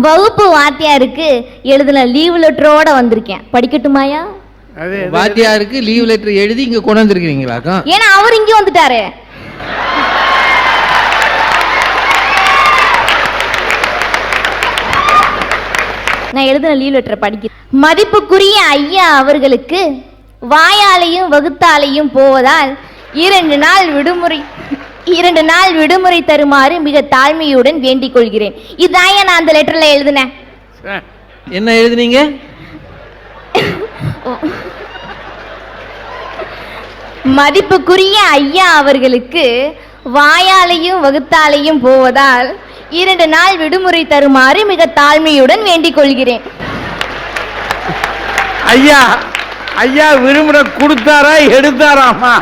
வகுப்பு வாத்தியாருக்கு எழுதுன லீவ் லெட்டரோட வந்திருக்கேன், படிக்கட்டுமாயா? வாத்தியாருக்கு லீவ் லெட்டர் எழுதி இங்க கொண்டு வந்திருக்கீங்களாக்கா? ஏன்னா அவர் இங்க வந்துட்டாரு. நான் எழுதின லீவ் லெட்டரை படிக்க. மதிப்புக்குரிய ஐயா அவர்களுக்கு வாயாலையும் வகுத்தாலையும் போவதால் 2 நாள் விடுமுறை தருமாறு மிக தாழ்மையுடன் வேண்டிக் கொள்கிறேன். இதான் நான் அந்த லெட்டர்ல எழுதினேன். என்ன எழுதுனீங்க? மதிப்புக்குரிய ஐயா அவர்களுக்கு வாயாலையும் வகுத்தாலையும் போவதால் 2 நாள் விடுமுறை தருமாறு மிக தாழ்மையுடன் வேண்டிக் கொள்கிறேன். ஐயா ஐயா விடுமுறை கொடுத்தாரா எடுத்தாராமா?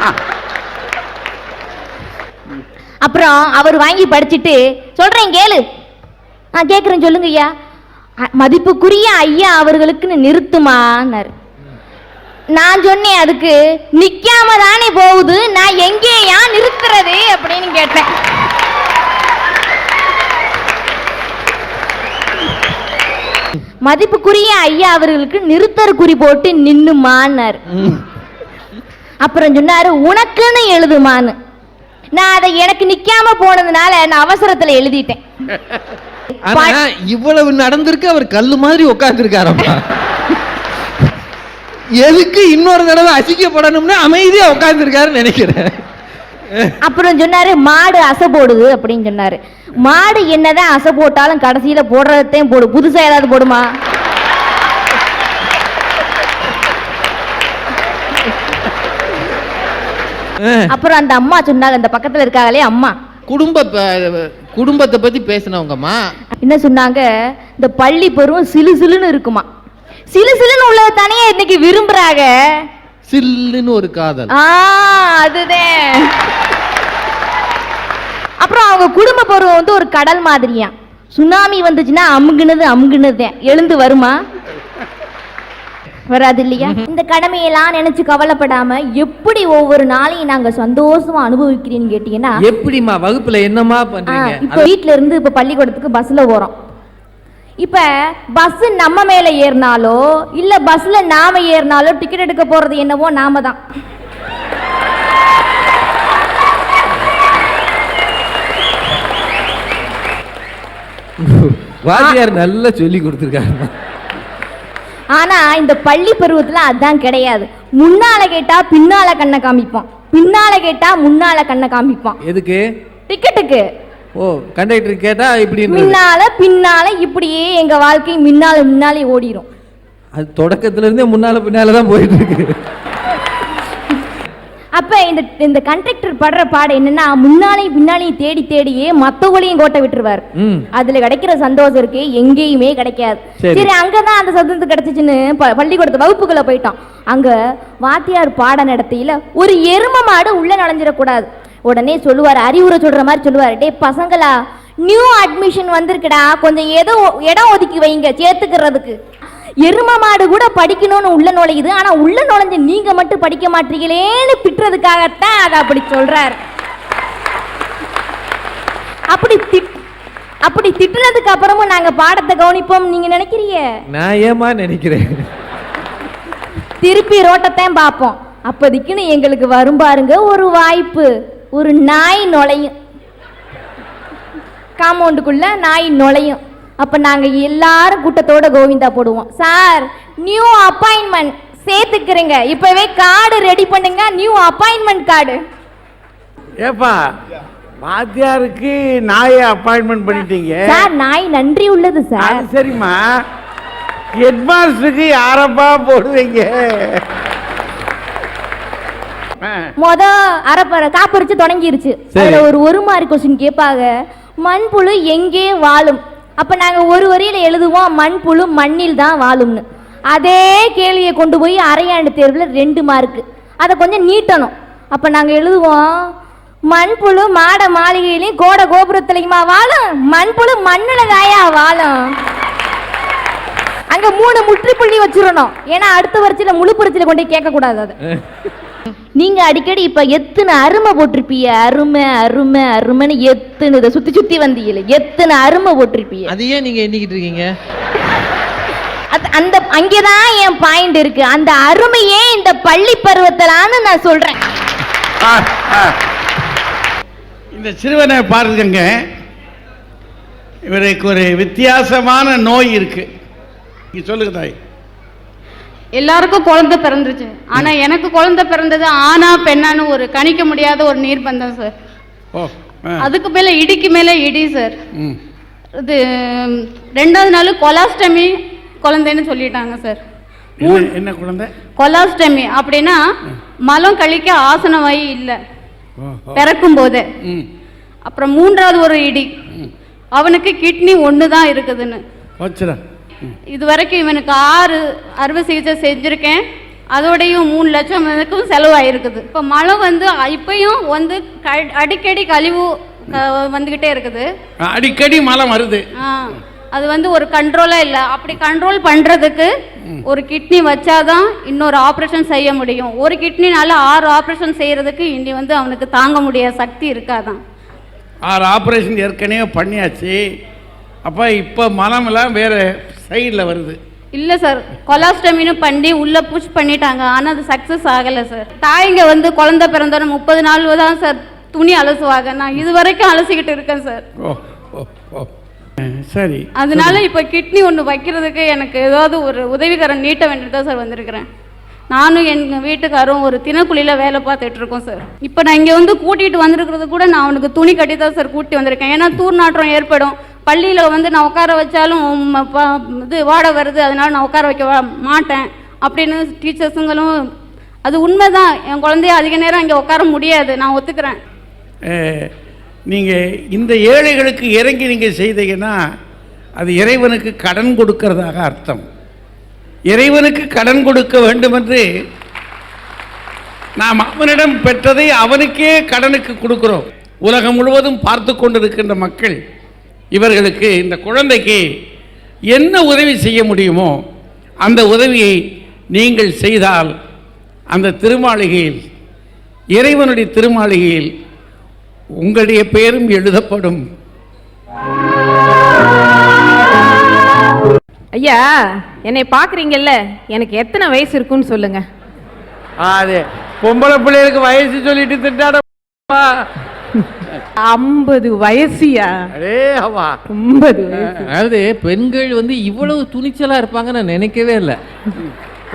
அப்புறம் அவர் வாங்கி படிச்சுட்டு சொல்றேன் கேளு. நான் கேட்கிறேன், சொல்லுங்க ஐயா. மதிப்புக்குரிய ஐயா அவர்களுக்குன்னு நிறுத்துமான்னாரு. நான் சொன்னேன், அதுக்கு நிக்காம தானே போகுது, நான் எங்கேயா நிறுத்துறது அப்படின்னு கேட்டேன். மதிப்புக்குரிய ஐயா அவர்களுக்கு நிறுத்தர் குறி போட்டு நின்னுமான்னாரு. அப்புறம் சொன்னாரு, உனக்குன்னு எழுதுமான்னு. நான் அதை எனக்கு நிக்காம போனதுனால நான் அவசரத்துல எழுதிட்டேன். இவ்வளவு நடந்திருக்கு, அவர் கல்லு மாதிரி உட்கார்ந்துருக்காரப்பா. எதுக்கு இன்னொரு தடவை அசிக்கப்படணும்னு அமைதியா உட்கார்ந்துருக்காருன்னு நினைக்கிறேன். அப்புறம் சொன்னாரு, மாடு அசை போடுது அப்படின்னு சொன்னாரு. மாடு என்னதான் அசை போட்டாலும் கடைசியில போடுறதையும் போடு, புதுசா ஏதாவது போடுமா? அப்புறம் அந்த அம்மா சொன்னாங்க, அந்த பக்கத்துல இருக்காங்களே அம்மா, குடும்பத்தை பத்தி பேசினவங்கம்மா என்ன சொன்னாங்க, இந்த பள்ளி பருவம் சிலு சிலுன்னு இருக்குமா. சிலு சிலுன்னு உள்ளத தனியா இன்னைக்கு விரும்புறாங்க. சில்லுன்னு ஒரு காதல். அதுதான். அப்புறம் அவங்க குடும்ப பருவம் வந்து ஒரு கடல் மாதிரியா. சுனாமி வந்துச்சுன்னா அமுங்குனது எழுந்து வருமா? வராது இல்லையா? இந்த கடமையெல்லாம் நினைச்சு கவலைப்படாம எப்படி ஒவ்வொரு நாளையும் நாங்க சந்தோஷமா அனுபவிக்கிறீன்னு கேட்டீங்கன்னா, எப்படிமா வகுப்புல என்னமா பண்றீங்க? இப்ப வீட்ல இருந்து இப்ப பள்ளிக்கூடத்துக்கு பஸ்ல போறோம். இப்ப பஸ் நம்ம மேல ஏறினாலோ இல்ல பஸ்ல நாம ஏறினாலோ டிக்கெட் எடுக்க போறது என்னவோ நாம தான். வாத்தியார் நல்லா சொல்லி கொடுத்துருக்காங்க. ஆனா இந்த பள்ளி பருவத்துல அதான் கிடையாது. முன்னால கேட்டா பின்னால கண்ணை காமிப்போம், பின்னால கேட்டா முன்னால கண்ணை காமிப்போம். எதுக்கு? டிக்கெட்டுக்கு. ஓ, கண்டக்டர் கேட்டா இப்படி முன்னால பின்னால இப்படியே எங்க வாழ்க்கை முன்னாலே ஓடிரும். அது தொடக்கத்துல இருந்தே முன்னால பின்னால தான் போயிட்டு இருக்கு. அப்ப இந்த கண்டக்டர் படுற பாடு என்னன்னா, முன்னாலையும் பின்னாலையும் தேடியே மத்தவங்களையும் கோட்டை விட்டுருவார். அதுல கிடைக்கிற சந்தோஷம் இருக்கு எங்கேயுமே கிடைக்காது. சரி, அங்கதான் அந்த சந்தோஷம் கிடைச்சிச்சுன்னு பள்ளிக்கூடத்து வகுப்புகளை போயிட்டோம். அங்க வாத்தியார் பாட நடத்தையில ஒரு எரும மாடு உள்ள நுழைஞ்சிடக்கூடாது. உடனே சொல்லுவார், அறிவுரை சொல்ற மாதிரி சொல்லுவார், டே பசங்களா, நியூ அட்மிஷன் வந்திருக்குடா, கொஞ்சம் இடம் ஒதுக்கி வைங்க சேர்த்துக்கிறதுக்கு. எரும மாடு கூட படிக்கணும்னு உள்ள நுழையுது, ஆனா உள்ள நுழைஞ்சு நீங்க மட்டும் படிக்க மாட்டீங்களேன்னு திட்டுறதுக்காகத்தான் அதை அப்படி சொல்றாரு. அப்படி திட்டுனதுக்கு அப்புறமும் நாங்க பாடத்தை கவனிப்போம் நீங்க நினைக்கிறீங்க? நான் ஏமா நினைக்கிறேன். திருப்பி ரோட்டத்தையும் பார்ப்போம். அப்போதைக்குன்னு எங்களுக்கு வரும் பாருங்க ஒரு வாய்ப்பு, ஒரு நாய் நுழையும் காம்பவுண்டுக்குள்ள, நாய் நுழையும். அப்ப நாங்க எல்லாரும் கூட்டத்தோட கோவிந்தா போடுவோம். சார், நியூ அப்பாயின்மெண்ட் சேர்த்துக்கிறீங்க, இப்பவே கார்டு ரெடி பண்ணுங்க, நியூ அப்பாயின்மெண்ட் கார்டு. ஏப்பா, வாத்தியாருக்கு நாயை அப்பாயின்மெண்ட் பண்ணிட்டீங்க சார். நாய் நன்றி உள்ளது சார். சரிம்மா, ஹெட்மாஸ்டருக்கு யாரப்பா போடுவீங்க? காப்பரிச்சு தொடங்கிருச்சு. அதுல ஒரு மார்க் கொஸ்டின் கேட்பாங்க, மண்புழு எங்கே வாழும். அப்ப நாங்க ஒரு வரியில எழுதுவோம், மண்புழு மண்ணில் தான் வாழும்னு. அதே கேள்வியை கொண்டு போய் அரையாண்டு தேர்வுல 2 மார்க், அதை கொஞ்சம் நீட்டணும். அப்ப நாங்க எழுதுவோம், மண்புழு மாட மாளிகையிலையும் கோட கோபுரத்திலையுமா வாழும், மண்புழு மண்ணுல தாயா வாழும். அங்க 3 முற்றுப்புள்ளி வச்சிடணும். ஏன்னா அடுத்த வரிசையில முழு பரிசையில கொண்டு கேட்க கூடாது. அது நீங்க அடிக்கடி இப்ப எத்தனை அருமை போட்டிருப்பீங்க, அருமை அருமை அருமைன்னு எத்தனை இதை சுத்தி சுத்தி வந்தீங்க, எத்தனை அருமை போட்டிருப்பீங்க. அதையே நீங்க எண்ணிக்கிட்டு இருக்கீங்க. அந்த அங்கேதான் என் பாயிண்ட் இருக்கு. அந்த அருமையே இந்த பள்ளி பருவத்திலான்னு நான் சொல்றேன். இந்த சிறுவனை பாருங்க, இவருக்கு ஒரு வித்தியாசமான நோய் இருக்கு. நீ சொல்லுங்க தாய். எல்லாருக்கும் குழந்தை பிறந்துருச்சு, ஆனா எனக்கு குழந்தை பிறந்தது ஆனா பெண்ணான்னு ஒரு கணிக்க முடியாத ஒரு நீர்பந்தம் சார். அதுக்கு மேல இடிக்கு மேல இடி சார். இது 2வது நாள் கொலாஸ்டமி குழந்தைன்னு சொல்லிட்டாங்க சார். என்ன குழந்தை? கொலாஸ்டமி அப்படின்னா மலம் கழிக்க ஆசன வாயு இல்லை பிறக்கும் போதே. அப்புறம் 3வது ஒரு இடி, அவனுக்கு கிட்னி 1 தான் இருக்குதுன்னு. இது வரைக்கும் இவனுக்கு 6 அறுவை சிகிச்சை செஞ்சிருக்கேன். அதோடையும் 3 லட்சம் எனக்கும் செலவாயிருக்குது. இப்போ மழை வந்து இப்பயும் வந்து அடிக்கடி கழிவு வந்துகிட்டே இருக்குது. அடிக்கடி மழை வருது. அது வந்து ஒரு கண்ட்ரோலா இல்லை. அப்படி கண்ட்ரோல் பண்றதுக்கு ஒரு கிட்னி வச்சாதான் இன்னொரு ஆப்ரேஷன் செய்ய முடியும். ஒரு கிட்னினால 6 ஆப்ரேஷன் செய்யறதுக்கு இனி வந்து அவனுக்கு தாங்க முடியாத சக்தி இருக்காதான். 6 ஆப்ரேஷன் ஏற்கனவே பண்ணியாச்சு. அப்போ இப்போ மலமெல்லாம் வேற சைடில் வருது. இல்லை சார், கொலாஸ்டமின்னு பண்ணி உள்ள புஷ் பண்ணிட்டாங்க, ஆனால் அது சக்ஸஸ் ஆகலை சார். தாய்ங்க வந்து குழந்தை பிறந்தோன்னு 30 நாள் தான் சார் துணி அலசுவாங்க. நான் இது வரைக்கும் அலசிக்கிட்டு இருக்கேன் சார். சரி, அதனால இப்போ கிட்னி ஒன்று வைக்கிறதுக்கு எனக்கு ஏதாவது ஒரு உதவிகரம் நீட்ட வேண்டியதான் சார் வந்திருக்கிறேன். நானும் எங்கள் வீட்டுக்காரும் ஒரு தினக்குழியில் வேலை பார்த்துட்டு இருக்கோம் சார். இப்போ நான் இங்கே வந்து கூட்டிகிட்டு வந்திருக்கிறது கூட நான் அவனுக்கு துணி கட்டி தான் சார் கூட்டி வந்திருக்கேன். ஏன்னா தூர்நாற்றம் ஏற்படும். பள்ளியில் வந்து நான் உட்கார வச்சாலும் இது வாட வருது, அதனால நான் உட்கார வைக்க மாட்டேன் அப்படின்னு டீச்சர்ஸுங்களும். அது உண்மைதான். என் குழந்தைய அதிக நேரம் இங்கே உட்கார முடியாது, நான் ஒத்துக்கிறேன். நீங்கள் இந்த ஏழைகளுக்கு இறங்கி நீங்கள் செய்தீங்கன்னா அது இறைவனுக்கு கடன் கொடுக்கறதாக அர்த்தம். இறைவனுக்கு கடன் கொடுக்க வேண்டும் என்று நாம் அவனிடம் பெற்றதை அவனுக்கே கடனுக்கு கொடுக்கிறோம். உலகம் முழுவதும் பார்த்து கொண்டிருக்கின்ற மக்கள் இவர்களுக்கு, இந்த குழந்தைக்கு என்ன உதவி செய்ய முடியுமோ அந்த உதவியை நீங்கள் செய்தால் அந்த திருமாளிகையில், இறைவனுடைய திருமாளிகையில் உங்களுடைய பெயரும் எழுதப்படும். ஐயா, என்னை பார்க்குறீங்கல்ல, எனக்கு எத்தனை வயசு இருக்குன்னு சொல்லுங்க. அது பொம்பளை பிள்ளைகளுக்கு வயசு சொல்லிட்டு திட்டாட 50 வயசுயா? 50 வயசு. அதாவது பெண்கள் வந்து இவ்வளவு துணிச்சலா இருப்பாங்க நான் நினைக்கவே இல்லை.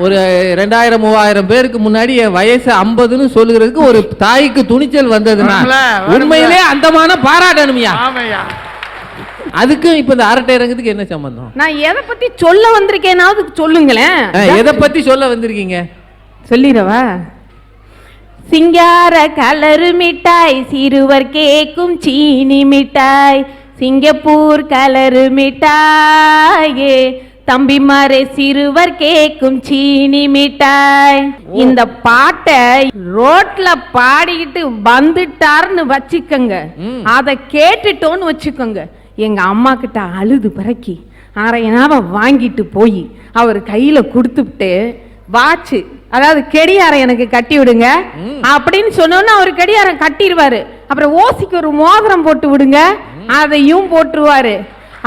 ஒரு 2000-3000 பேருக்கு முன்னாடி வயசு 50ன்னு சொல்லுகிறதுக்கு ஒரு தாய்க்கு துணிச்சல் வந்ததுன்னா உண்மையிலே அந்தமான பாராட்டணுமையா. அதுக்கும் இப்ப இந்த அரட்டை இறங்குறதுக்கு என்ன சம்பந்தம்? நான் எதை பத்தி சொல்ல வந்திருக்கேனாவது சொல்லுங்களேன். எதை பத்தி சொல்ல வந்திருக்கீங்க சொல்லிடவா? சிங்கார கலரு மிட்டாய், சிறுவர் கேக்கும் சீனி மிட்டாய், சிங்கப்பூர் கலரு மிட்டாயே, தம்பிமாரே சிறுவர் கேக்கும் சீனி மிட்டாய். இந்த பாட்டை ரோட்ல பாடிக்கிட்டு வந்துட்டாருன்னு வச்சுக்கோங்க, அதை கேட்டுட்டோன்னு வச்சுக்கோங்க, எங்க அம்மா கிட்ட அழுது பிறக்கி 1/2 வாங்கிட்டு போய் அவர் கையில கொடுத்துட்டு, வாட்சு அதாவது கெடியாரம் எனக்கு கட்டி விடுங்க அப்படின்னு சொன்னோன்னு அவர் கெடியாரம் கட்டிடுவாரு. அப்புறம் ஓசிக்கு ஒரு மோதிரம் போட்டு விடுங்க, அதையும் போட்டுருவாரு.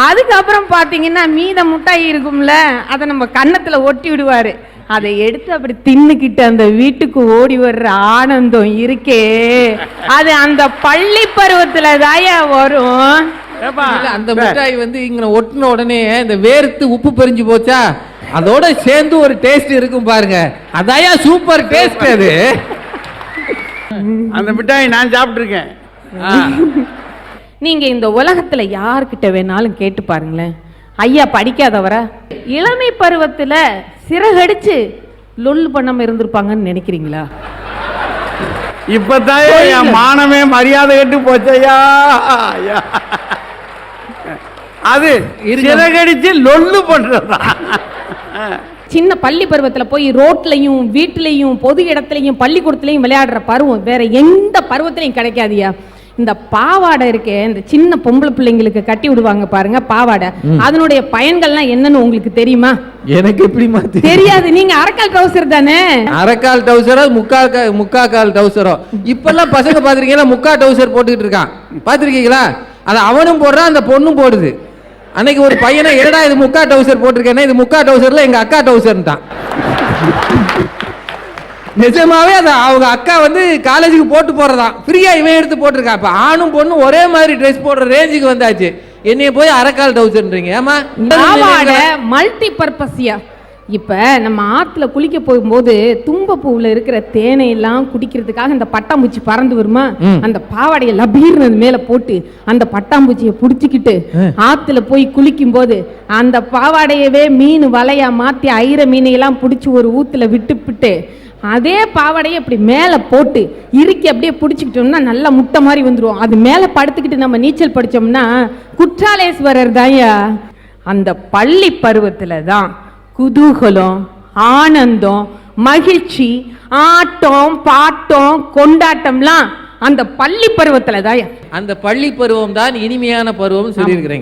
அதுக்கப்புறம் பாத்தீங்கன்னா மீத முட்டாய் இருக்கும்ல, அதை நம்ம கன்னத்துல ஒட்டி விடுவாரு. அதை எடுத்து அப்படி தின்னுக்கிட்டு அந்த வீட்டுக்கு ஓடி வர்ற ஆனந்தம் இருக்கே, அது அந்த பள்ளி பருவத்துல தாயா வரும். அந்த மிட்டாய் வந்து இங்க ஒட்டின உடனே இந்த வேர்த்து உப்பு பெரிஞ்சு போச்சா, அதோட சேர்ந்து ஒரு டேஸ்ட் இருக்கும் பாருங்க, அதாயா சூப்பர் டேஸ்ட். அது அந்த மிட்டாய் நான் சாப்பிட்டுருக்கேன். நீங்க இந்த உலகத்துல யார்கிட்ட வேணாலும் கேட்டு பாருங்களேன், ஐயா படிக்காதவர இளமை பருவத்துல சிறகடிச்சு லொல்லு பண்ணாம இருந்திருப்பாங்கன்னு நினைக்கிறீங்களா? இப்பதான் என் மானமே மரியாதை கெட்டு போச்சையா. அது சிறகடிச்சு லொல்லு பண்றதா? சின்ன பள்ளி பருவத்துல போய் ரோட்லயும் வீட்டுலயும் பொது இடத்துலயும் பள்ளிக்கூடத்துலயும் விளையாடுற பருவம் வேற எந்த பருவத்திலையும் கிடைக்காதியா. இந்த பாவாடை இருக்கே, இந்த சின்ன பொம்பளை பிள்ளைங்களுக்கு கட்டி விடுவாங்க பாருங்க பாவாடை, அதனுடைய பயன்கள்லாம் என்னன்னு உங்களுக்கு தெரியுமா? எனக்கு எப்படிமா தெரியாது. நீங்க அரைக்கால் ட்ரௌசர் தானே? அரைக்கால் டவுசரோ முக்கா கால் டவுசரோ? இப்பெல்லாம் பசங்க பாத்திருக்கீங்களா முக்கா டவுசர் போட்டுக்கிட்டு இருக்கான், பாத்திருக்கீங்களா? அது அவனும் போடுறான், அந்த பொண்ணும் போடுது. அன்னைக்கு ஒரு பையனை என்னடா இது முக்கா டவுசர் போட்டிருக்கேன்னா, இது முக்கா டவுசர்ல எங்க அக்கா டவுசர் தான். நிஜமாவே அது அவங்க அக்கா வந்து காலேஜுக்கு போட்டு போறதான், ஃப்ரீயா இவன் எடுத்து போட்டிருக்கான். இப்ப ஆணும் பொண்ணும் ஒரே மாதிரி ட்ரெஸ் போடுற ரேஞ்சுக்கு வந்தாச்சு. என்னைய போய் அரைக்கால் டவுசர்ன்றீங்க. ஏமா பாவாடை மல்டி பர்பஸ்யா. இப்ப நம்ம ஆத்துல குளிக்க போகும்போது தும்பப்பூவுல இருக்கிற தேனை எல்லாம் குடிக்கிறதுக்காக இந்த பட்டாம்பூச்சி பறந்து வருமா, அந்த பாவாடையை லபீர்னு மேல போட்டு அந்த பட்டாம்பூச்சியை புடிச்சுக்கிட்டு ஆத்துல போய் குளிக்கும் போது அந்த பாவாடையவே மீன் வலையா மாத்தி ஐர மீனையெல்லாம் பிடிச்சி ஒரு ஊத்துல விட்டுப்பிட்டு அதே பாவாடையை இப்படி மேலே போட்டு இறுக்கி அப்படியே பிடிச்சிக்கிட்டோம்னா நல்லா முட்டை மாதிரி வந்துடும். அது மேலே படுத்துக்கிட்டு நம்ம நீச்சல் படித்தோம்னா குற்றாலேஸ்வரர் தான்யா. அந்த பள்ளி பருவத்தில் தான் குதூகலம், ஆனந்தம், மகிழ்ச்சி, ஆட்டம், பாட்டம், கொண்டாட்டம்லாம் அந்த பள்ளி பருவத்தில் தான்யா. அந்த பள்ளி பருவம் தான் இனிமையான பருவம் சொல்லியிருக்கிறீங்க.